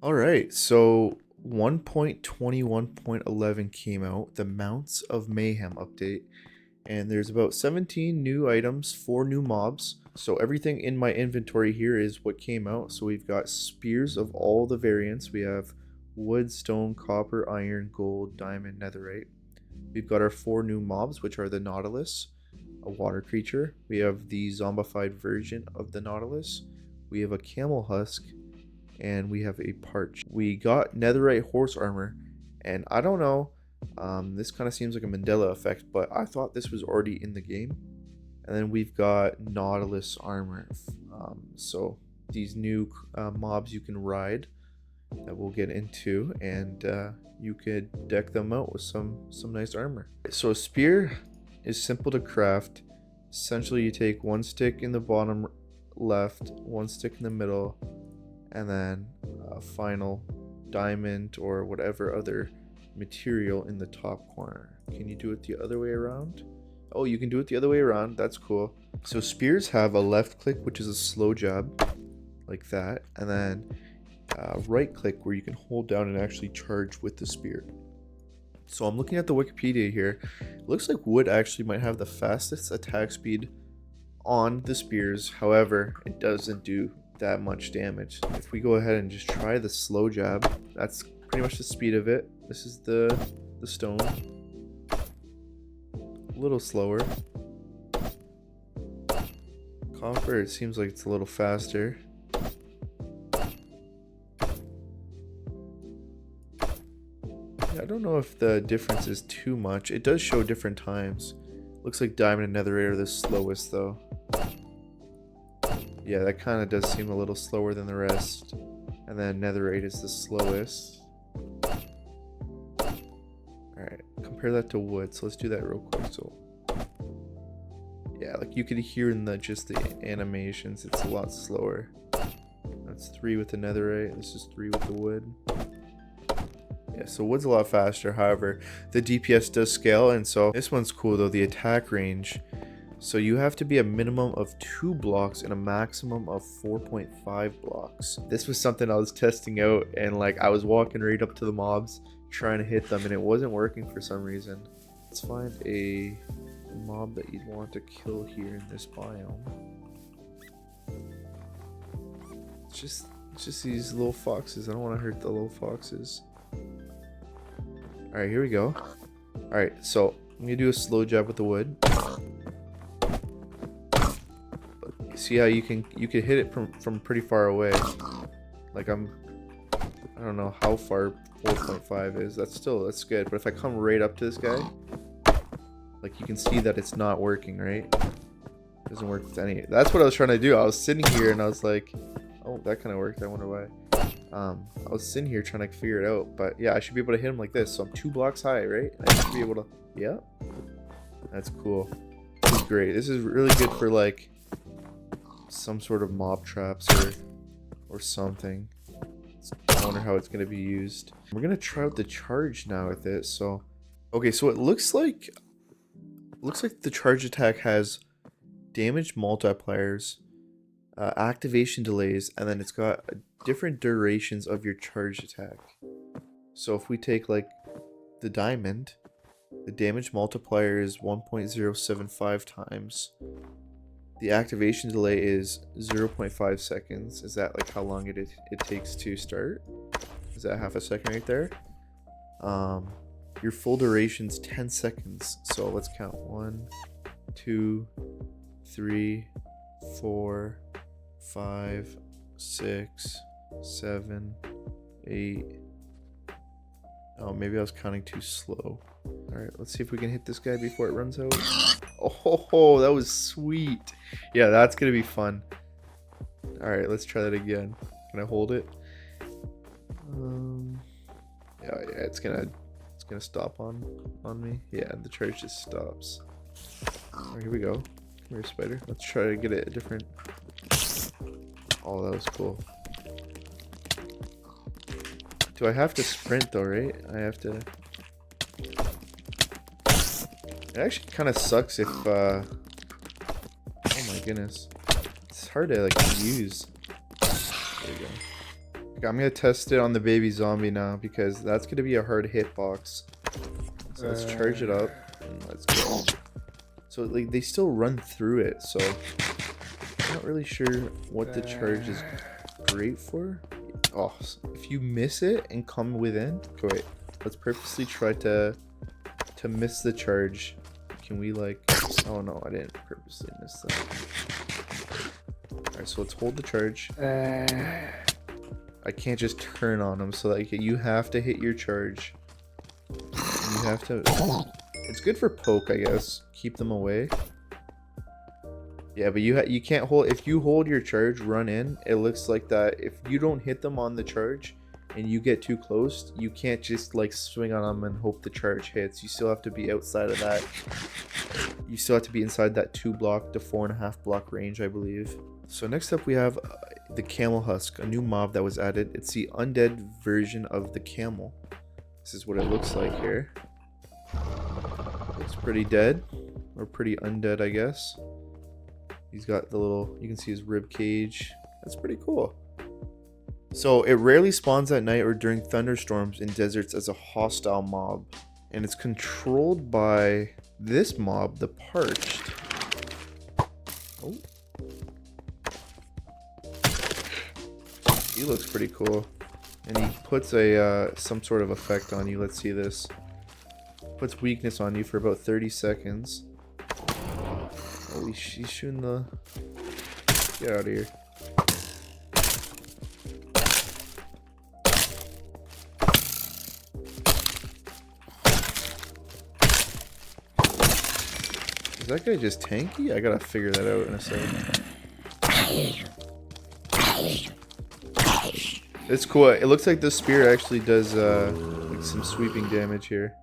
Alright, so 1.21.11 came out, the Mounts of Mayhem update, and there's about 17 new items, 4 new mobs. So everything in my inventory here is what came out. So we've got spears of all the variants. We have wood, stone, copper, iron, gold, diamond, netherite. We've got our 4 new mobs, which are the Nautilus, a water creature. We have the zombified version of the Nautilus. We have a Camel Husk, and we have a Parched. We got netherite horse armor, and I don't know, this kind of seems like a Mandela effect, but I thought this was already in the game. And then we've got Nautilus armor. So these new mobs you can ride that we'll get into, and you could deck them out with some nice armor. So a spear is simple to craft. Essentially, you take 1 stick in the bottom left, 1 stick in the middle, and then a final diamond or whatever other material in the top corner. Can you do it the other way around? Oh, you can do it the other way around. That's cool. So spears have a left click, which is a slow jab, like that, and then right click where you can hold down and actually charge with the spear. So I'm looking at the Wikipedia here. It looks like wood actually might have the fastest attack speed on the spears. However, it doesn't do that much damage. If we go ahead and just try the slow jab, that's pretty much the speed of it. This is the stone. A little slower. Copper, it seems like it's a little faster. Yeah, I don't know if the difference is too much. It does show different times. Looks like diamond and netherite are the slowest though. Yeah, that kind of does seem a little slower than the rest. And then netherite is the slowest. Alright, compare that to wood. So let's do that real quick. So yeah, like you could hear in the animations, it's a lot slower. That's 3 with the netherite. This is 3 with the wood. Yeah, so wood's a lot faster. However, the DPS does scale, and so this one's cool though, the attack range. So you have to be a minimum of 2 blocks and a maximum of 4.5 blocks. This was something I was testing out, and like I was walking right up to the mobs trying to hit them, and it wasn't working for some reason. Let's find a mob that you'd want to kill here in this biome. It's just these little foxes. I don't want to hurt the little foxes. Alright, here we go. Alright, so I'm gonna do a slow jab with the wood. See how you can hit it from pretty far away. Like I don't know how far 4.5 is. That's good. But if I come right up to this guy, like you can see that it's not working, right? It doesn't work with any. That's what I was trying to do. I was sitting here and I was like, oh, that kind of worked. I wonder why. I was sitting here trying to figure it out, but yeah, I should be able to hit him like this. So I'm 2 blocks high, right? I should be able to. Yeah, that's cool. This is great. This is really good for like some sort of mob traps or something. I wonder how it's going to be used. We're going to try out the charge now with it. So okay, so it looks like the charge attack has damage multipliers, activation delays, and then it's got different durations of your charge attack. So if we take like the diamond, the damage multiplier is 1.075 times. The activation delay is 0.5 seconds. Is that like how long it takes to start? Is that half a second right there? Your full duration's 10 seconds. So let's count. 1, 2, 3, 4, 5, 6, 7, 8. Oh, maybe I was counting too slow. Alright, let's see if we can hit this guy before it runs out. Oh, that was sweet. Yeah, that's gonna be fun. Alright, let's try that again. Can I hold it? Yeah, it's gonna stop on me. Yeah, the charge just stops. Alright, here we go. Come here, spider. Let's try to get it a different. Oh, that was cool. Do I have to sprint though, right? I have to. It actually kind of sucks if, oh my goodness. It's hard to, like, use. There we go. I'm gonna test it on the baby zombie now because that's gonna be a hard hitbox. So let's charge it up and let's go. So like they still run through it, so I'm not really sure what the charge is great for. Oh, if you miss it and come within. Okay, wait. Let's purposely try to miss the charge. Can we like? Oh no, I didn't purposely miss that. All right, so let's hold the charge. I can't just turn on them, so like you have to hit your charge. You have to. It's good for poke, I guess. Keep them away. Yeah, but you can't hold. If you hold your charge, run in. It looks like that. If you don't hit them on the charge, and you get too close, you can't just like swing on them and hope the charge hits. You still have to be outside of that. You still have to be inside that 2 block to 4.5 block range, I believe. So next up we have the Camel Husk, a new mob that was added. It's the undead version of the camel. This is what it looks like here. Looks pretty dead, or pretty undead, I guess. He's got the little, you can see his rib cage. That's pretty cool. So it rarely spawns at night or during thunderstorms in deserts as a hostile mob. And it's controlled by this mob, the Parched. Oh. He looks pretty cool. And he puts a some sort of effect on you. Let's see this. Puts weakness on you for about 30 seconds. Oh, he's shooting the... Get out of here. Is that guy just tanky? I gotta figure that out in a second. It's cool. It looks like the spear actually does like some sweeping damage here.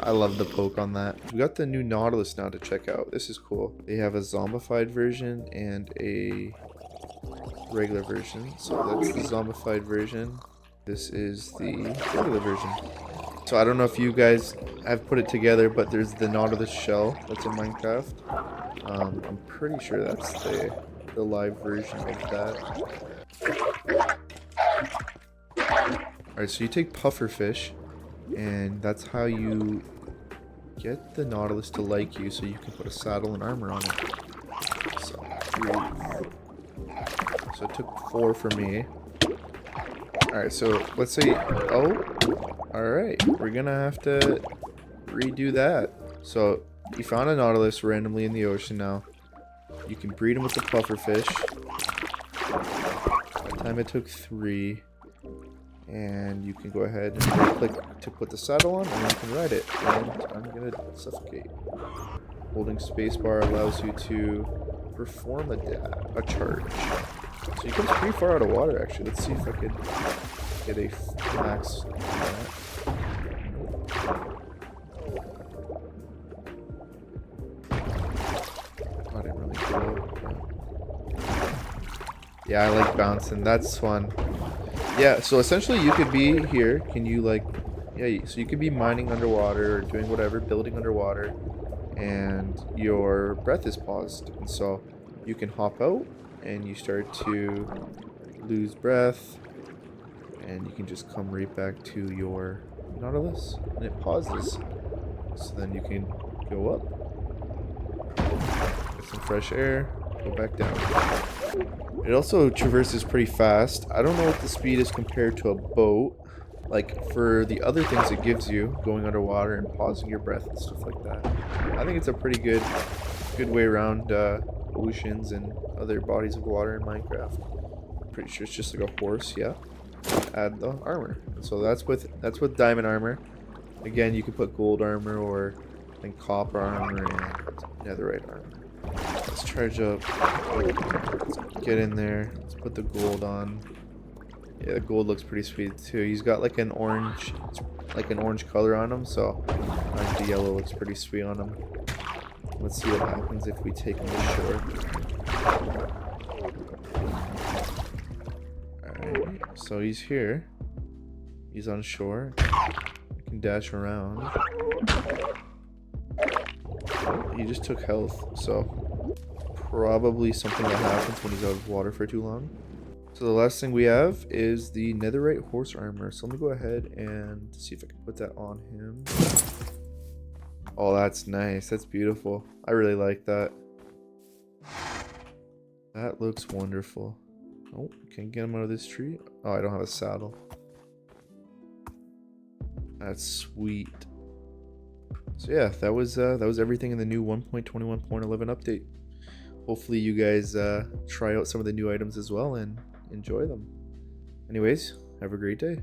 I love the poke on that. We got the new Nautilus now to check out. This is cool. They have a zombified version and a regular version. So that's the zombified version. This is the regular version. So I don't know if you guys have put it together, but there's the Nautilus shell that's in Minecraft. I'm pretty sure that's the live version of that. Alright, so you take pufferfish, and that's how you get the Nautilus to like you, so you can put a saddle and armor on it. So it took 4 for me. Alright, so let's say, oh, alright, we're gonna have to redo that. So you found a Nautilus randomly in the ocean now. You can breed him with the pufferfish. That time it took 3. And you can go ahead and click to put the saddle on, and you can ride it. And I'm gonna suffocate. Holding spacebar allows you to perform a charge. So you come pretty far out of water, actually. Let's see if I could get a max on that. Oh, I didn't really go. Yeah, I like bouncing. That's fun. Yeah, so essentially you could be here. Can you like, yeah, so you could be mining underwater or doing whatever, building underwater, and your breath is paused. And so you can hop out and you start to lose breath, and you can just come right back to your Nautilus and it pauses. So then you can go up, get some fresh air, go back down. It also traverses pretty fast. I don't know what the speed is compared to a boat. Like for the other things it gives you, going underwater and pausing your breath and stuff like that. I think it's a pretty good way around oceans and other bodies of water in Minecraft. Pretty sure it's just like a horse, yeah. Add the armor. And so that's with diamond armor. Again, you can put gold armor or and copper armor and netherite armor. Let's charge up. Let's get in there. Let's put the gold on. Yeah, the gold looks pretty sweet too. He's got like an orange color on him, so the yellow looks pretty sweet on him. Let's see what happens if we take him to shore. Alright, so he's here. He's on shore. You can dash around. He just took health, so probably something that happens when he's out of water for too long. So the last thing we have is the Netherite horse armor. So let me go ahead and see if I can put that on him. Oh, that's nice. That's beautiful. I really like that. That looks wonderful. Oh, can't get him out of this tree. Oh, I don't have a saddle. That's sweet. So yeah, that was everything in the new 1.21.11 update. Hopefully you guys try out some of the new items as well and enjoy them. Anyways, have a great day.